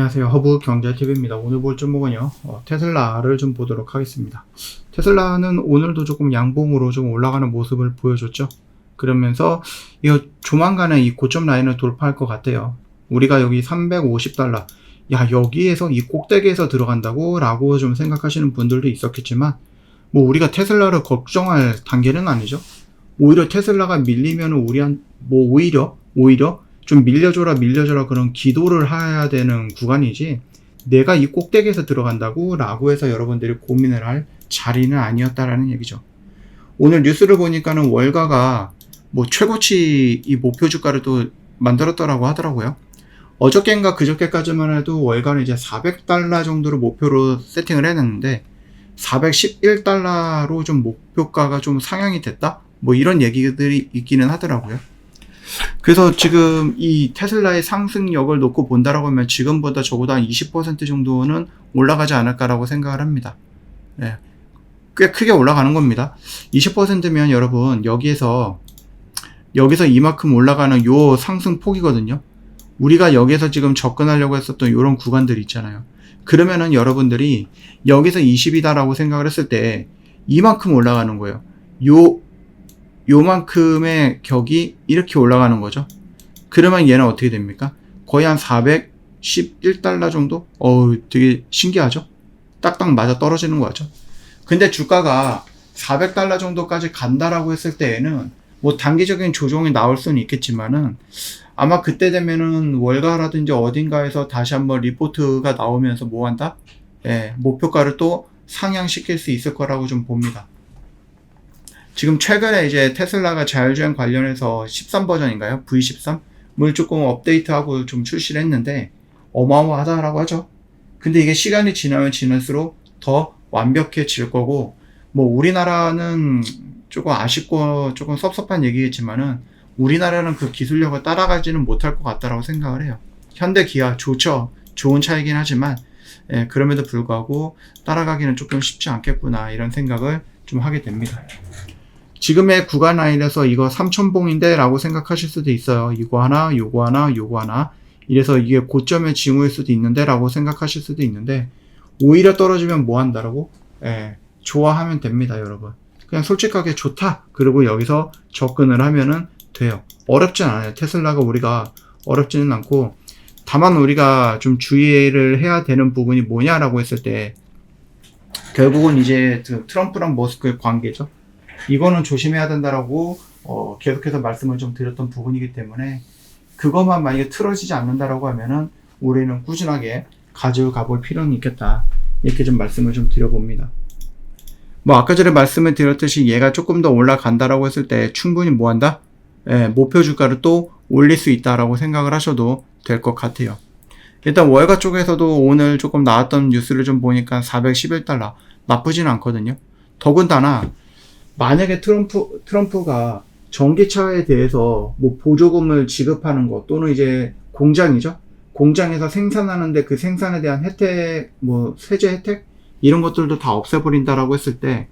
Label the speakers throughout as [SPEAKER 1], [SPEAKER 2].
[SPEAKER 1] 안녕하세요. 허브 경제TV입니다. 오늘 볼 종목은요, 테슬라를 좀 보도록 하겠습니다. 테슬라는 오늘도 조금 양봉으로 좀 올라가는 모습을 보여줬죠. 그러면서 이거 조만간에 이 고점 라인을 돌파할 것 같아요. 우리가 여기 $350, 야, 여기에서 이 꼭대기에서 들어간다고? 라고 좀 생각하시는 분들도 있었겠지만, 뭐 우리가 테슬라를 걱정할 단계는 아니죠. 오히려 테슬라가 밀리면 오히려 좀 밀려줘라 그런 기도를 해야 되는 구간이지, 내가 이 꼭대기에서 들어간다고? 라고 해서 여러분들이 고민을 할 자리는 아니었다라는 얘기죠. 오늘 뉴스를 보니까는 월가가 뭐 최고치 이 목표 주가를 또 만들었더라고 하더라고요. 어저께인가 그저께까지만 해도 월가는 이제 $400 정도를 목표로 세팅을 해놨는데 $411로 좀 목표가가 좀 상향이 됐다? 뭐 이런 얘기들이 있기는 하더라고요. 그래서 지금 이 테슬라의 상승력을 놓고 본다라고 하면 지금보다 적어도 한 20% 정도는 올라가지 않을까라고 생각을 합니다. 네. 꽤 크게 올라가는 겁니다. 20%면 여러분 여기서 이만큼 올라가는 요 상승 폭이거든요. 우리가 여기서 지금 접근하려고 했었던 요런 구간들 있잖아요. 그러면은 여러분들이 여기서 20이다라고 생각을 했을 때 이만큼 올라가는 거예요. 요만큼의 격이 이렇게 올라가는 거죠. 그러면 얘는 어떻게 됩니까? 거의 한 $411 정도? 되게 신기하죠? 딱딱 맞아 떨어지는 거죠. 근데 주가가 $400 정도까지 간다라고 했을 때에는 뭐 단기적인 조정이 나올 수는 있겠지만은 아마 그때 되면은 월가라든지 어딘가에서 다시 한번 리포트가 나오면서 뭐 한다? 목표가를 또 상향시킬 수 있을 거라고 좀 봅니다. 지금 최근에 이제 테슬라가 자율주행 관련해서 13버전인가요? V13을 조금 업데이트하고 좀 출시를 했는데 어마어마하다라고 하죠. 근데 이게 시간이 지나면 지날수록 더 완벽해질 거고, 뭐 우리나라는 조금 아쉽고 조금 섭섭한 얘기겠지만은 우리나라는 그 기술력을 따라가지는 못할 것 같다라고 생각을 해요. 현대 기아 좋죠. 좋은 차이긴 하지만 그럼에도 불구하고 따라가기는 조금 쉽지 않겠구나 이런 생각을 좀 하게 됩니다. 지금의 구간 라인에서 이거 3000봉인데 라고 생각하실 수도 있어요. 이거 하나, 요거 하나, 요거 하나. 이래서 이게 고점의 징후일 수도 있는데 라고 생각하실 수도 있는데, 오히려 떨어지면 뭐 한다라고? 좋아하면 됩니다, 여러분. 그냥 솔직하게 좋다. 그리고 여기서 접근을 하면은 돼요. 어렵진 않아요. 테슬라가 우리가 어렵지는 않고, 다만 우리가 좀 주의를 해야 되는 부분이 뭐냐라고 했을 때, 결국은 이제 트럼프랑 머스크의 관계죠. 이거는 조심해야 된다라고 계속해서 말씀을 좀 드렸던 부분이기 때문에, 그것만 만약에 틀어지지 않는다라고 하면은 우리는 꾸준하게 가져가 볼 필요는 있겠다, 이렇게 좀 말씀을 좀 드려봅니다. 뭐 아까 전에 말씀을 드렸듯이 얘가 조금 더 올라간다라고 했을 때 충분히 뭐 한다? 목표 주가를 또 올릴 수 있다라고 생각을 하셔도 될 것 같아요. 일단 월가 쪽에서도 오늘 조금 나왔던 뉴스를 좀 보니까 $411 나쁘진 않거든요. 더군다나 만약에 트럼프가 전기차에 대해서 뭐 보조금을 지급하는 것, 또는 이제 공장이죠. 공장에서 생산하는데 그 생산에 대한 혜택, 뭐 세제 혜택 이런 것들도 다 없애버린다라고 했을 때,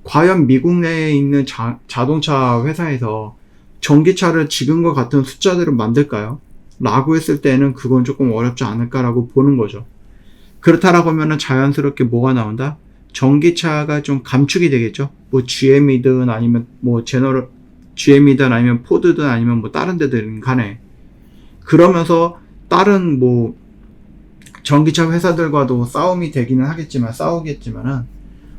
[SPEAKER 1] 과연 미국 내에 있는 자동차 회사에서 전기차를 지금과 같은 숫자대로 만들까요? 라고 했을 때는 그건 조금 어렵지 않을까라고 보는 거죠. 그렇다라고 하면은 자연스럽게 뭐가 나온다? 전기차가 좀 감축이 되겠죠. 뭐 GM이든 아니면 뭐 GM이든 아니면 포드든 아니면 뭐 다른 데든 간에, 그러면서 다른 뭐 전기차 회사들과도 싸우겠지만은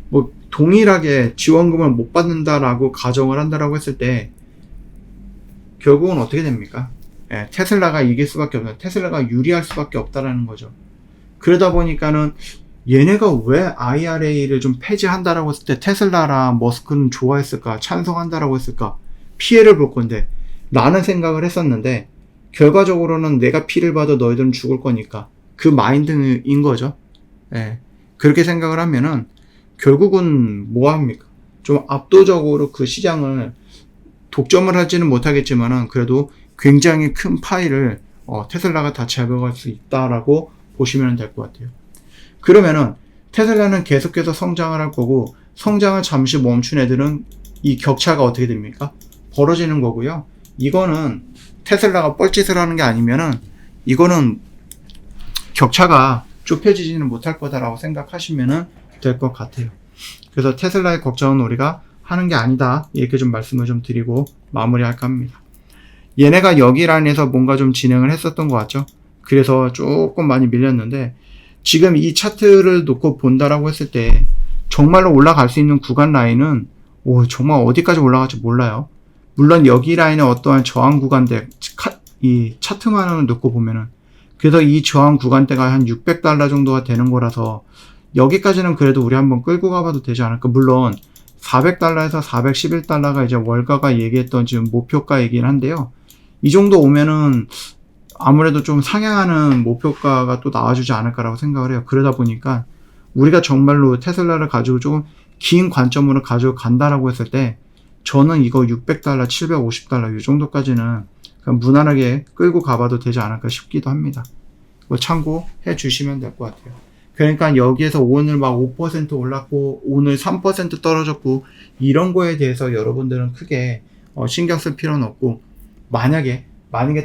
[SPEAKER 1] 뭐 동일하게 지원금을 못 받는다라고 가정을 한다라고 했을 때 결국은 어떻게 됩니까? 테슬라가 이길 수밖에 없는, 테슬라가 유리할 수밖에 없다라는 거죠. 그러다 보니까는 얘네가 왜 IRA를 좀 폐지한다라고 했을 때 테슬라랑 머스크는 좋아했을까, 찬성한다라고 했을까? 피해를 볼 건데 라는 생각을 했었는데, 결과적으로는 내가 피를 봐도 너희들은 죽을 거니까 그 마인드인 거죠. 그렇게 생각을 하면은 결국은 뭐 합니까? 좀 압도적으로 그 시장을 독점을 하지는 못하겠지만은 그래도 굉장히 큰 파일을 테슬라가 다 잡아갈 수 있다라고 보시면 될 것 같아요. 그러면은 테슬라는 계속해서 성장을 할 거고, 성장을 잠시 멈춘 애들은 이 격차가 어떻게 됩니까? 벌어지는 거고요. 이거는 테슬라가 뻘짓을 하는 게 아니면은 이거는 격차가 좁혀지지는 못할 거다라고 생각하시면 될 것 같아요. 그래서 테슬라의 걱정은 우리가 하는 게 아니다, 이렇게 좀 말씀을 좀 드리고 마무리할까 합니다. 얘네가 여기 라인에서 뭔가 좀 진행을 했었던 것 같죠. 그래서 조금 많이 밀렸는데 지금 이 차트를 놓고 본다라고 했을 때 정말로 올라갈 수 있는 구간 라인은 정말 어디까지 올라갈지 몰라요. 물론 여기 라인의 어떠한 저항 구간대, 이 차트만을 놓고 보면은, 그래서 이 저항 구간대가 한 600달러 정도가 되는 거라서 여기까지는 그래도 우리 한번 끌고 가봐도 되지 않을까. 물론 400달러에서 411달러가 이제 월가가 얘기했던 지금 목표가 얘기는 한데요. 이 정도 오면은 아무래도 좀 상향하는 목표가가 또 나와주지 않을까라고 생각을 해요. 그러다 보니까 우리가 정말로 테슬라를 가지고 조금 긴 관점으로 가지고 간다라고 했을 때 저는 이거 600달러, 750달러 이 정도까지는 그냥 무난하게 끌고 가봐도 되지 않을까 싶기도 합니다. 이거 참고해 주시면 될 것 같아요. 그러니까 여기에서 오늘 막 5% 올랐고 오늘 3% 떨어졌고 이런 거에 대해서 여러분들은 크게 신경 쓸 필요는 없고, 만약에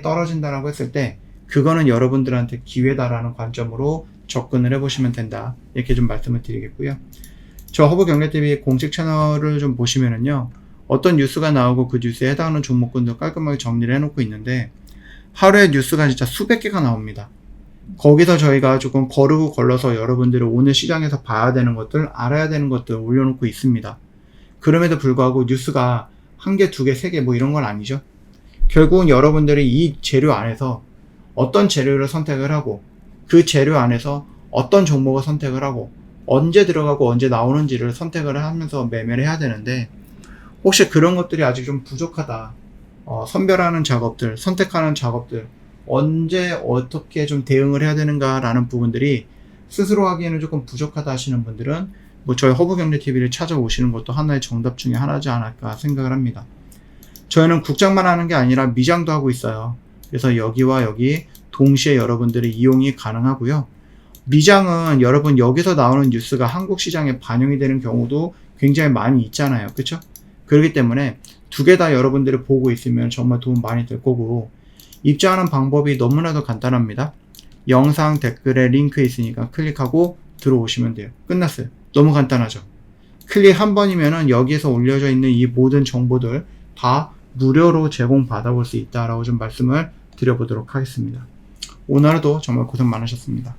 [SPEAKER 1] 떨어진다라고 했을 때 그거는 여러분들한테 기회다라는 관점으로 접근을 해보시면 된다, 이렇게 좀 말씀을 드리겠고요. 저 허브경제TV 공식 채널을 좀 보시면은요, 어떤 뉴스가 나오고 그 뉴스에 해당하는 종목군들 깔끔하게 정리를 해놓고 있는데 하루에 뉴스가 진짜 수백 개가 나옵니다. 거기서 저희가 조금 거르고 걸러서 여러분들이 오늘 시장에서 봐야 되는 것들, 알아야 되는 것들 올려놓고 있습니다. 그럼에도 불구하고 뉴스가 한 개, 두 개, 세 개 뭐 이런 건 아니죠. 결국은 여러분들이 이 재료 안에서 어떤 재료를 선택을 하고 그 재료 안에서 어떤 종목을 선택을 하고 언제 들어가고 언제 나오는지를 선택을 하면서 매매를 해야 되는데, 혹시 그런 것들이 아직 좀 부족하다, 선별하는 작업들, 선택하는 작업들, 언제 어떻게 좀 대응을 해야 되는가 라는 부분들이 스스로 하기에는 조금 부족하다 하시는 분들은 뭐 저희 허브경제TV를 찾아오시는 것도 하나의 정답 중에 하나지 않을까 생각을 합니다. 저희는 국장만 하는 게 아니라 미장도 하고 있어요. 그래서 여기와 여기 동시에 여러분들이 이용이 가능하고요. 미장은 여러분 여기서 나오는 뉴스가 한국 시장에 반영이 되는 경우도 굉장히 많이 있잖아요. 그렇죠? 그렇기 때문에 두 개 다 여러분들이 보고 있으면 정말 도움 많이 될 거고, 입장하는 방법이 너무나도 간단합니다. 영상 댓글에 링크 있으니까 클릭하고 들어오시면 돼요. 끝났어요. 너무 간단하죠? 클릭 한 번이면은 여기에서 올려져 있는 이 모든 정보들 다 무료로 제공받아 볼 수 있다라고 좀 말씀을 드려보도록 하겠습니다. 오늘 하루도 정말 고생 많으셨습니다.